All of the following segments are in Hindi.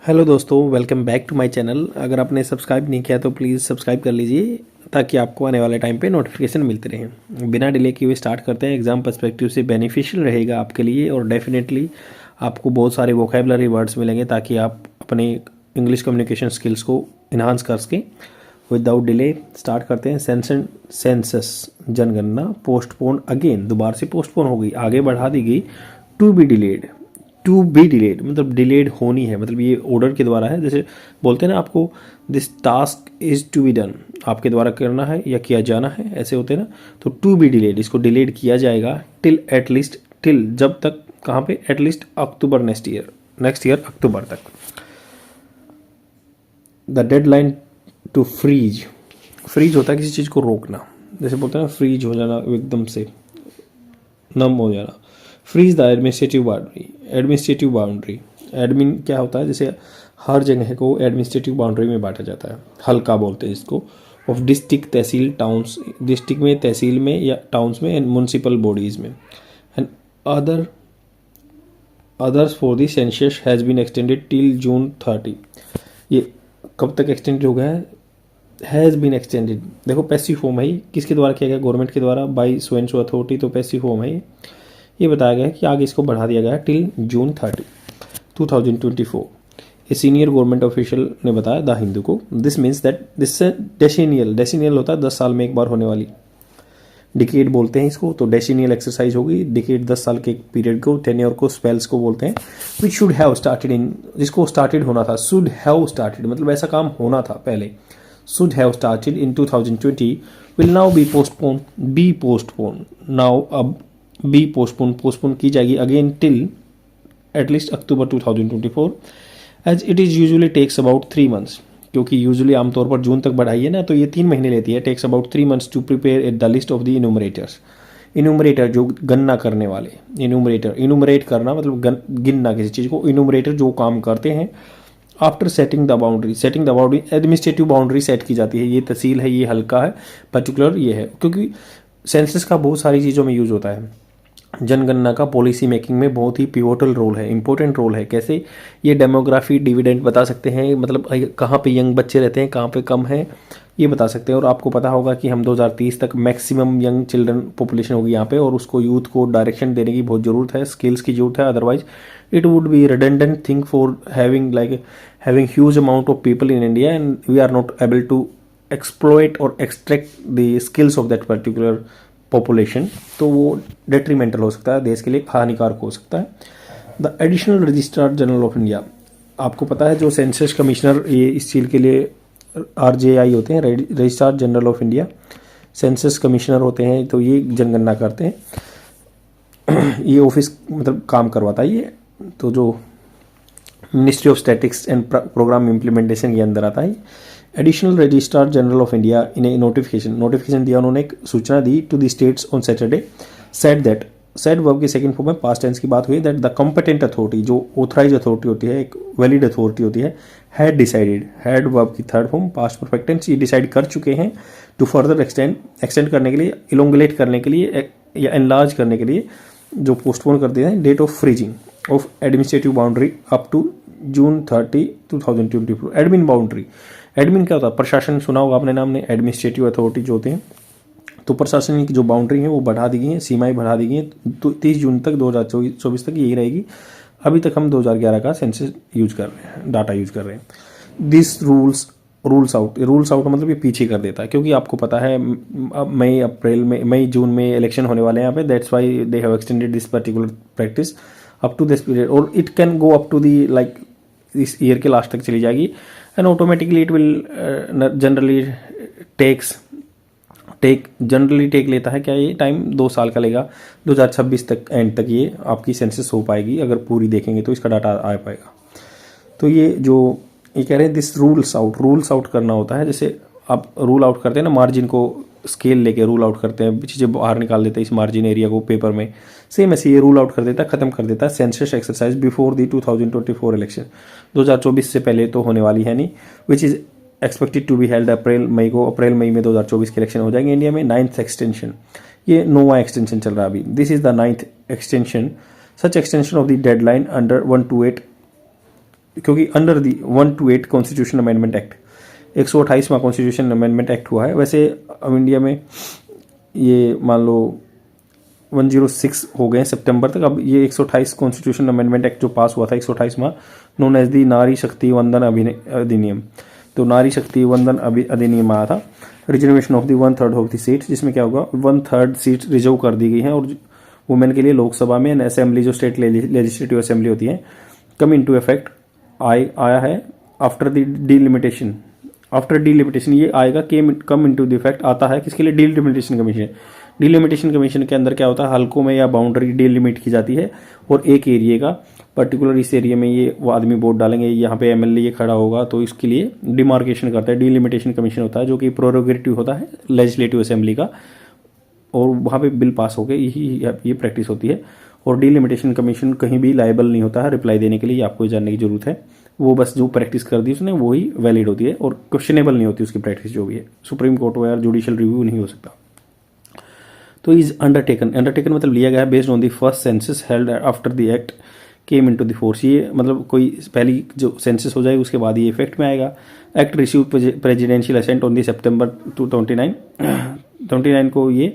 हेलो दोस्तों, welcome back to my channel. अगर आपने सब्सक्राइब नहीं किया तो प्लीज़ सब्सक्राइब कर लीजिए ताकि आपको आने वाले टाइम पे नोटिफिकेशन मिलते रहें। बिना डिले किए हुए स्टार्ट करते हैं। एग्ज़ाम पर्सपेक्टिव से बेनिफिशियल रहेगा आपके लिए और डेफिनेटली आपको बहुत सारे वोकेबलरी वर्ड्स मिलेंगे ताकि आप अपने इंग्लिश कम्युनिकेशन स्किल्स को इन्हांस कर सकें। विदाउट डिले स्टार्ट करते हैं। सेंसस जनगणना पोस्टपोन अगेन, दोबारा से पोस्टपोन हो गई, आगे बढ़ा दी गई। To be delayed, to be delayed मतलब डिलेड होनी है, मतलब ये ऑर्डर के द्वारा है। जैसे बोलते हैं ना आपको, this task is to be done, आपके द्वारा करना है या किया जाना है, ऐसे होते हैं ना। तो टू बी डिलेड, इसको डिलेड किया जाएगा टिल एटलीस्ट, टिल जब तक, कहाँ पे, at least October next year October तक। The deadline to freeze, freeze होता है किसी चीज़ को रोकना, जैसे बोलते हैं ना फ्रीज हो जाना, एकदम से नम हो जाना। Freeze the administrative boundary, administrative boundary, admin क्या होता है, जैसे हर जगह को एडमिनिस्ट्रेटिव बाउंड्री में बांटा जाता है, हल्का बोलते हैं इसको। Of district, tehsil, towns, district में, तहसील में या टाउन्स में, एंड म्यूनसिपल बॉडीज़ में। And others for the census has been extended till June 30। ये कब तक एक्सटेंड हो गया है? हैज़ बीन एक्सटेंडेड, देखो पैसिव फॉर्म है, किसके द्वारा किया गया? गवर्नमेंट के द्वारा, by so and so authority, तो पैसिव फॉर्म है। ये बताया गया है कि आगे इसको बढ़ा दिया गया है till June 30, 2024। A senior government official ने बताया द हिंदू को। दिस मीन्स दैट दिस डेसिनियल, डेसिनियल होता है 10 साल में एक बार होने वाली, डिकेड बोलते हैं इसको। तो डेसिनियल एक्सरसाइज होगी, डिकेड 10 साल के पीरियड को, टेन्योर को, स्पेल्स को बोलते हैं। विच शुड हैव स्टार्टेड इन, जिसको स्टार्टेड होना था, शुड हैव स्टार्टेड मतलब ऐसा काम होना था पहले, should have started in 2020 will now be postpone, be postpone now, अब बी पोस्टपोन, पोस्टपोन की जाएगी again till at least October 2024, as it is usually takes about 3 months, क्योंकि यूजुअली आमतौर पर जून तक बढ़ाई है ना, तो ये 3 महीने लेती है। Takes about 3 months to prepare the list of the enumerators, enumerator जो गणना करने वाले, इनूमरेटर, इनूमरेट करना मतलब गिनना किसी चीज़ को, इनूमरेटर जो काम करते हैं। After setting the boundary, setting the boundary, administrative boundary set की जाती है। ये तहसील है, ये हल्का है, पर्टिकुलर ये है, क्योंकि सेंसस का बहुत सारी चीज़ों में यूज होता है। जनगणना का पॉलिसी मेकिंग में बहुत ही पिवोटल रोल है, इंपॉर्टेंट रोल है। कैसे? ये डेमोग्राफी डिविडेंड बता सकते हैं, मतलब कहाँ पे यंग बच्चे रहते हैं, कहाँ पे कम है, ये बता सकते हैं। और आपको पता होगा कि हम 2030 तक मैक्सिमम यंग चिल्ड्रन पॉपुलेशन होगी यहाँ पे, और उसको यूथ को डायरेक्शन देने की बहुत ज़रूरत है, स्किल्स की जरूरत है। Otherwise it would be redundant thing for having huge amount of people in India and we are not able to exploit और extract the skills of that particular population, तो वो डेट्रीमेंटल हो सकता है, देश के लिए हानिकारक हो सकता है। The additional registrar general of India, आपको पता है जो सेंसस कमिश्नर ये इस चीज़ के लिए RJI होते हैं, registrar general of India, census commissioner होते हैं, तो ये जनगणना करते हैं। ये ऑफिस मतलब काम करवाता है ये, तो जो ministry of statics and programme implementation के अंदर आता है। Additional registrar general of India in a notification दिया उन्होंने, एक सूचना दी to the states on Saturday, said that, said verb के सेकंड फॉर्म में पास्ट टेंस की बात हुई, दैट द कॉम्पिटेंट अथॉरिटी, जो ऑथराइज अथॉरिटी होती है, एक वैलिड अथॉरिटी होती है, हैड डिसाइडेड, हैड वर्ब की third form past perfect tense, ये डिसाइड कर चुके हैं टू फर्दर एक्सटेंड करने के लिए, इलोंगुलेट करने के लिए या एनलार्ज करने के लिए, जो पोस्टपोन कर दिया है date of freezing of administrative boundary up to June 30, 2024। Admin boundary, admin क्या होता है? प्रशासन, सुना होगा आपने नाम ने, एडमिनिस्ट्रेटिव अथॉरिटी जो होते हैं, तो प्रशासन की जो बाउंड्री है वो बढ़ा दी गई है, सीमाएं बढ़ा दी गई हैं, तो 30 जून तक 2024 तक यही रहेगी। अभी तक हम 2011 का सेंसस यूज कर रहे हैं, डाटा यूज कर रहे हैं। दिस रूल्स आउट मतलब ये पीछे कर देता है, क्योंकि आपको पता है अब मई जून में इलेक्शन होने वाले हैं यहाँ पे, that's why they have extended this particular practice up to this period, और it can go up to the like इस ईयर के लास्ट तक चली जाएगी, and automatically it will generally take लेता है क्या, ये टाइम 2 साल का लेगा, 2026 तक एंड तक ये आपकी सेंसस हो पाएगी, अगर पूरी देखेंगे तो इसका डाटा आ पाएगा। तो ये जो ये कह रहे हैं दिस रूल्स आउट करना होता है, जैसे आप रूल आउट करते हैं ना, मार्जिन को स्केल लेके रूल आउट करते हैं, चीज़ें बाहर निकाल देते हैं इस मार्जिन एरिया को पेपर में, सेम ऐसे ये रूल आउट कर देता है, खत्म कर देता है census exercise before the 2024 election, 2024 से पहले तो होने वाली है नहीं, which is expected to be held April मई में 2024 के इलेक्शन हो जाएंगे इंडिया में। 9th एक्सटेंशन, ये 9वां एक्सटेंशन चल रहा है अभी, this is the 9th extension, such extension of the deadline under 128 क्योंकि under the 128 constitution amendment act, 128वां कॉन्स्टिट्यूशन अमेंडमेंट एक्ट हुआ है। वैसे अब इंडिया में ये मान लो 106 हो गए सितंबर तक। अब ये 128 कॉन्स्टिट्यूशन अमेंडमेंट एक्ट जो पास हुआ था 128वां, नोन एज दी नारी शक्ति वंदन अधिनियम। तो नारी शक्ति वंदन अधिनियम आया था। Reservation of the 1/3 of the seat, जिसमें क्या होगा 1/3 सीट रिजर्व कर दी गई हैं और वुमेन के लिए लोकसभा में असेंबली जो स्टेट लेजिस्लेटिव असेंबली होती है कम इनटू इफेक्ट आया है after the delimitation. After delimitation ये आएगा कम इनटू द इफेक्ट आता है किसके लिए? Delimitation commission. डिलिमिटेशन कमीशन के अंदर क्या होता है, हल्कों में या बाउंड्री डिलिमिट की जाती है और एक एरिया का पर्टिकुलर इस एरिया में ये वो आदमी वोट डालेंगे, यहाँ पे एमएलए ये खड़ा होगा, तो इसके लिए डिमार्केशन करता है। डिलिमिटेशन कमीशन होता है जो कि प्रोरोगेटिव होता है लेजिस्लेटिव असेंबली का, और वहाँ पे बिल पास हो गए, ये प्रैक्टिस होती है। और डिलिमिटेशन कमीशन कहीं भी लायबल नहीं होता है रिप्लाई देने के लिए, आपको जानने की जरूरत है। वो बस जो प्रैक्टिस कर दी उसने वही वैलिड होती है और क्वेश्चनेबल नहीं होती उसकी प्रैक्टिस जो भी है। सुप्रीम कोर्ट में यार जुडिशियल रिव्यू नहीं हो सकता। तो इज अंडरटेकन मतलब लिया गया है based on the first census held after the act came into the force. ये मतलब कोई पहली जो सेंसस हो जाए उसके बाद ये इफेक्ट में आएगा। Act receive presidential assent on the सितंबर 29 को ये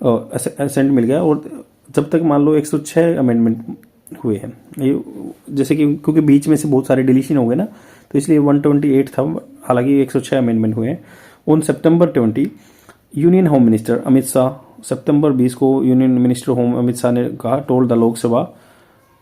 असेंट मिल गया। और जब तक मान लो 106 अमेंडमेंट हुए हैं ये, जैसे कि क्योंकि बीच में से बहुत सारे डिलीशन हो गए ना, तो इसलिए 128 था, हालांकि 106 अमेंडमेंट हुए हैं। ऑन सितंबर 20 union home minister Amit Shah, सितंबर 20 को union minister home Amit Shah ने कहा told the Lok Sabha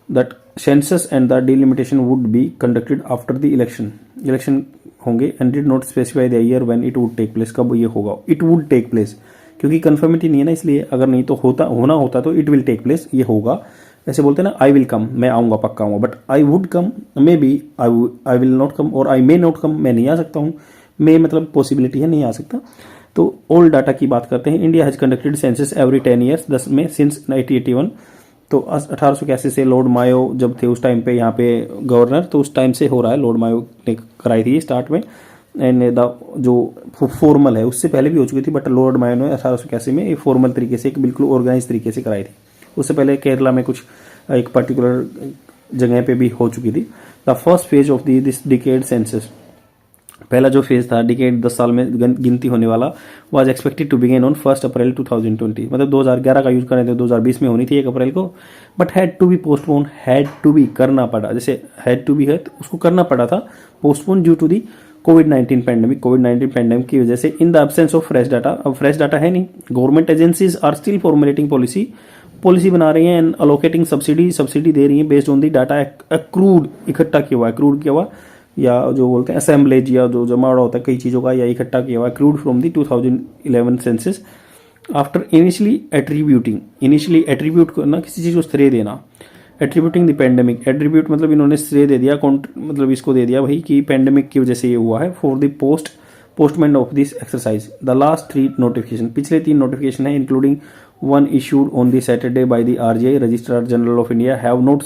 that census and the delimitation would be conducted after the election होंगे and did not specify the year when it would take place. कब ये होगा? इट वुड टेक प्लेस, क्योंकि कंफर्मिटी नहीं है ना, इसलिए अगर नहीं तो होना होता तो इट विल टेक प्लेस, ये होगा। ऐसे बोलते हैं ना, आई विल कम, मैं आऊँगा पक्का आऊँगा, but I would come, maybe I will not come, और आई मे नॉट कम, मैं नहीं आ सकता हूँ। मे मतलब पॉसिबिलिटी है, नहीं आ सकता। तो ओल्ड डाटा की बात करते हैं। India has conducted census every 10 years 10 में सिंस 1981। तो 1881 से लॉर्ड मायो जब थे उस टाइम पे यहाँ पे गवर्नर, तो उस टाइम से हो रहा है। लॉर्ड मायो ने कराई थी स्टार्ट में, एंड जो फॉर्मल है उससे पहले भी हो चुकी थी, बट लॉर्ड मायो ने 1881 में एक फॉर्मल तरीके से, एक बिल्कुल ऑर्गेनाइज तरीके से कराई थी। उससे पहले केरला में कुछ एक पर्टिकुलर जगह पे भी हो चुकी थी। The first phase of this decade census, पहला जो फेज था डिकेड 10 साल में गिनती होने वाला, was expected to begin on 1 April 2020। मतलब 2011 का यूज कर रहे थे, 2020 में होनी थी 1 अप्रैल को, but had to be postpone, had to be करना पड़ा, जैसे हैड टू बी है तो उसको करना पड़ा था पोस्टपोन ड्यू टू दी कोविड-19 पैंडेमिक की वजह से। In the absence of fresh data, अब फ्रेश डाटा है नहीं, government agencies are still formulating policy बना रही हैं एंड अलोकेटिंग सब्सिडी दे रही हैं based on the data accrued, इकट्ठा किया हुआ, या जो बोलते हैं असेंबलेज, या जो जमा होता है कई चीज़ों का, या इकट्ठा किया हुआ crude from the 2011 census. After initially attribute करना, किसी चीज़ को श्रेय देना, एट्रीब्यूटिंग द पैंडेमिक, एट्रीब्यूट मतलब इन्होंने श्रेय दे दिया, मतलब इसको दे दिया भाई कि पैंडेमिक की वजह से ये हुआ है। For the postponement of this exercise the last 3 notification, पिछले 3 नोटिफिकेशन है, including one issued on the Saturday by the RGI registrar general of India, have not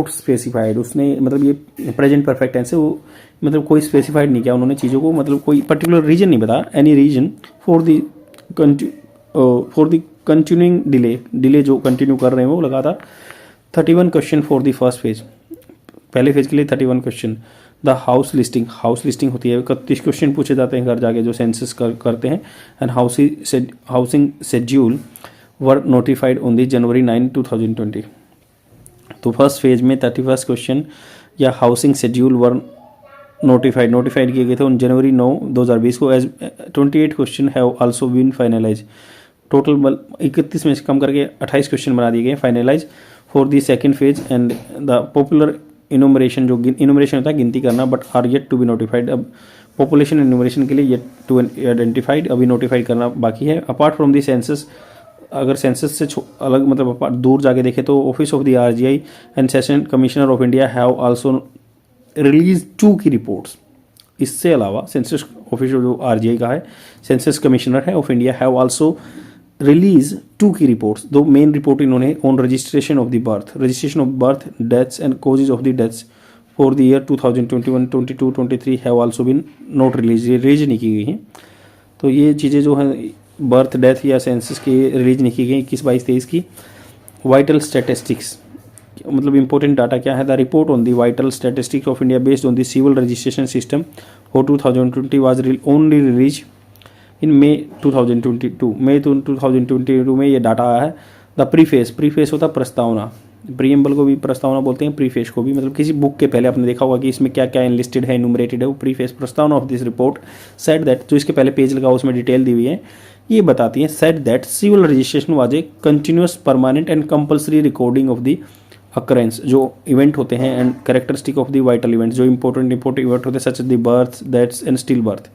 specified, उसने मतलब ये प्रेजेंट परफेक्ट टेंस है, वो मतलब कोई स्पेसिफाइड नहीं किया उन्होंने चीज़ों को, मतलब कोई पर्टिकुलर रीजन नहीं बताया, any reason for the continuing delay जो कंटिन्यू कर रहे हैं वो लगातार। 31 question for the first phase, पहले फेज के लिए 31 क्वेश्चन। द हाउस लिस्टिंग होती है, 31 क्वेश्चन पूछे जाते हैं घर जाके जो सेंसस करते हैं। And housing schedule were notified on the January 9, 2020। तो फर्स्ट फेज में 31 क्वेश्चन या हाउसिंग शेड्यूल वर नोटिफाइड किए गए थे ऑन January 9, 2020 को। As 28 question have also been finalise, total 31 में से कम करके 28 क्वेश्चन बना दिए गए finalise for the second phase. And the popular enumeration, जो इनोमरेशन होता है गिनती करना, but are yet to be notified. अब पॉपुलेशन इनोमरेशन के लिए येट टू आइडेंटिफाइड, अभी नोटिफाइड करना बाकी है। अपार्ट फ्रॉम दी सेंसस, अगर सेंसस से अलग मतलब दूर जाके देखें तो office of the RGI and census commissioner of India have also release 2 की रिपोर्ट्स। इससे अलावा सेंसस ऑफिस जो RGI का है, सेंसस कमिश्नर है of India, have also release 2 की रिपोर्ट्स। 2 मेन रिपोर्ट इन्होंने on registration of birth, deaths and causes of the deaths for the year 2021, 22, 23 have also been not release नहीं की गई हैं। तो ये चीज़ें जो हैं बर्थ, डेथ या सेंसस की रिलीज नहीं की गई 21, 22, 23 की। वाइटल स्टैटिस्टिक्स मतलब इंपॉर्टेंट डाटा क्या है, the report on the vital statistics of India based on the civil registration system for 2020 was only release in May 2022। मई 2022 में ये डाटा आया है। द प्रीफेस होता प्रस्तावना, प्रीएम्बल को भी प्रस्तावना बोलते हैं, प्रीफेस को भी, मतलब किसी बुक के पहले आपने देखा होगा कि इसमें क्या क्या एनलिस्टेड है, इनुमरेटेड है, वो प्रीफेस प्रस्तावना of this report said that, जो इसके पहले पेज लगा उसमें डिटेल दी हुई है, ये बताती है said that civil registration was a continuous permanent and compulsory recording of the occurrence, जो इवेंट होते हैं, and characteristic of the vital events, जो इंपॉर्टेंट इवेंट होते हैं such the birth, deaths and still birth.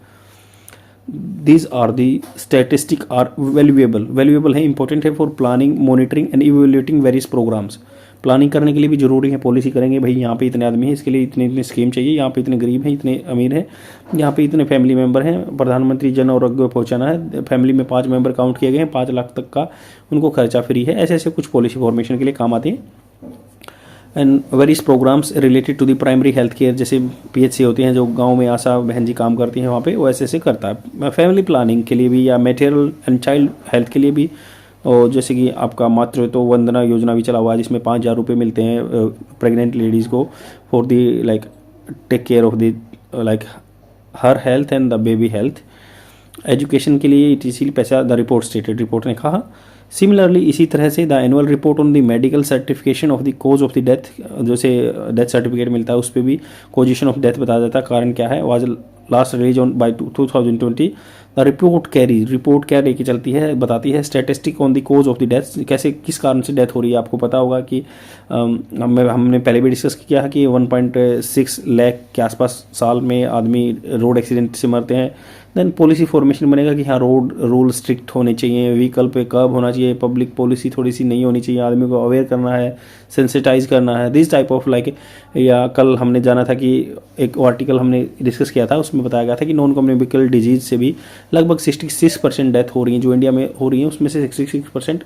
These are the statistic are valuable है, इंपॉर्टेंट है for planning, monitoring and evaluating various programmes. Planning करने के लिए भी जरूरी है, पॉलिसी करेंगे भाई यहाँ पे इतने आदमी हैं, इसके लिए इतने इतने स्कीम चाहिए, यहाँ पे इतने गरीब हैं, इतने अमीर हैं, यहाँ पे इतने फैमिली मेंबर हैं, प्रधानमंत्री जन आरोग्य पहुँचाना है, फैमिली में 5 मेंबर काउंट किए गए हैं, 5 लाख तक का उनको खर्चा फ्री है। ऐसे ऐसे कुछ पॉलिसी फॉर्मेशन के लिए काम आते हैं। And various programmes related to the primary health care, जैसे पीएचसी होती हैं जो गांव में आशा बहन जी काम करती हैं वहाँ पे, वो ऐसे ऐसे करता है। फैमिली प्लानिंग के लिए भी या मेटेरियल एंड चाइल्ड हेल्थ के लिए भी, और जैसे कि आपका मातृत्व वंदना योजना भी चला हुआ है जिसमें 5,000 रुपये मिलते हैं प्रेग्नेंट लेडीज़ को for the like take care of the like her health and the baby health. Education के लिए इसी पैसा द रिपोर्ट स्टेटेड, रिपोर्ट ने कहा। सिमिलरली इसी तरह से the annual report on the medical certification of the cause of the death, जैसे डेथ सर्टिफिकेट मिलता है उस पर भी कोजिशन ऑफ डेथ बताया जाता है, कारण क्या है, was last release on by 2020। The report क्या लेके चलती है, बताती है statistic on the cause of the death, कैसे किस कारण से डेथ हो रही है। आपको पता होगा कि हमने पहले भी डिस्कस किया है कि 1.6 लाख के आसपास साल में आदमी रोड एक्सीडेंट से मरते हैं। देन पॉलिसी फॉर्मेशन बनेगा कि हाँ रोड रूल स्ट्रिक्ट होने चाहिए, व्हीकल पे कर्ब होना चाहिए, पब्लिक पॉलिसी थोड़ी सी नहीं होनी चाहिए, आदमी को अवेयर करना है, सेंसिटाइज करना है, दिस टाइप ऑफ लाइक। या कल हमने जाना था कि एक आर्टिकल हमने डिस्कस किया था, उसमें बताया गया था कि नॉन कम्युनिकेबल डिजीज से भी लगभग 66% डेथ हो रही है, जो इंडिया में हो रही है उसमें से 66%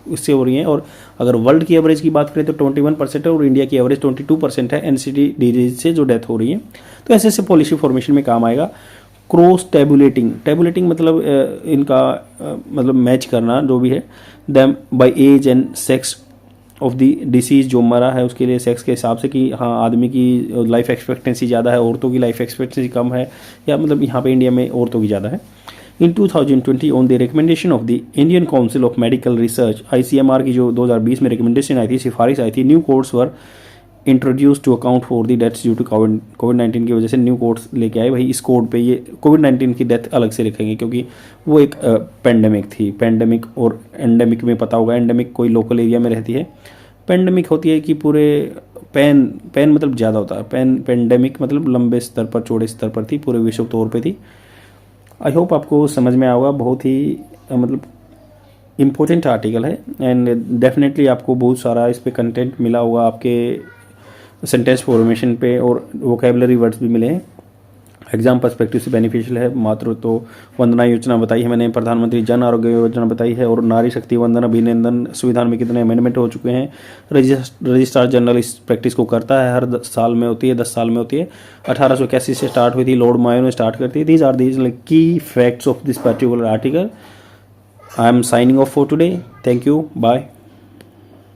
इससे हो रही हैं। और अगर वर्ल्ड की एवरेज की बात करें तो 21% है, और इंडिया की एवरेज 22% है एनसीडी डिजीज से जो डेथ हो रही है। तो ऐसे ऐसे पॉलिसी फॉर्मेशन में काम आएगा। क्रॉस टेबुलेटिंग मतलब इनका मतलब मैच करना जो भी है, them by age and sex of the disease, जो मरा है उसके लिए सेक्स के हिसाब से कि हाँ आदमी की लाइफ एक्सपेक्टेंसी ज़्यादा है, औरतों की लाइफ एक्सपेक्टेंसी कम है, या मतलब यहाँ पे इंडिया में औरतों की ज़्यादा है। इन 2020 on the recommendation of the Indian council of medical research ICMR की जो 2020 में रिकमेंडेशन आई थी, सिफारिश आई थी, new codes were introduce to account for the deaths due to कोविड-19 की वजह से न्यू कोड्स लेके आए। भाई इस कोड पे ये कोविड-19 की डेथ अलग से लिखेंगे क्योंकि वो एक पेंडेमिक थी। पेंडेमिक और एंडेमिक में पता होगा, एंडेमिक कोई लोकल एरिया में रहती है, पेंडेमिक होती है कि पूरे पैन मतलब ज़्यादा होता है, पेंडेमिक मतलब लंबे स्तर पर, चौड़े स्तर पर थी, पूरे विश्व तौर पे थी। आई होप आपको समझ में आया होगा, बहुत ही मतलब इम्पोर्टेंट आर्टिकल है, एंड डेफिनेटली आपको बहुत सारा इस पे कंटेंट मिला होगा, आपके सेंटेंस फॉर्मेशन पे और वोकेबलरी वर्ड्स भी मिले हैं, एग्जाम पर्सपेक्टिव से बेनिफिशियल है। मातृत्व वंदना योजना बताई है मैंने, प्रधानमंत्री जन आरोग्य योजना बताई है, और नारी शक्ति वंदन अभिनंदन संविधान में कितने अमेंडमेंट हो चुके हैं। रजिस्ट्रार जनरल इस प्रैक्टिस को करता है, हर 10 साल में होती है, 10 साल में होती है। 1881 से स्टार्ट हुई थी, लॉर्ड मायो ने स्टार्ट करती है। These are these like key facts of this particular article. I am signing off for today, thank you, bye.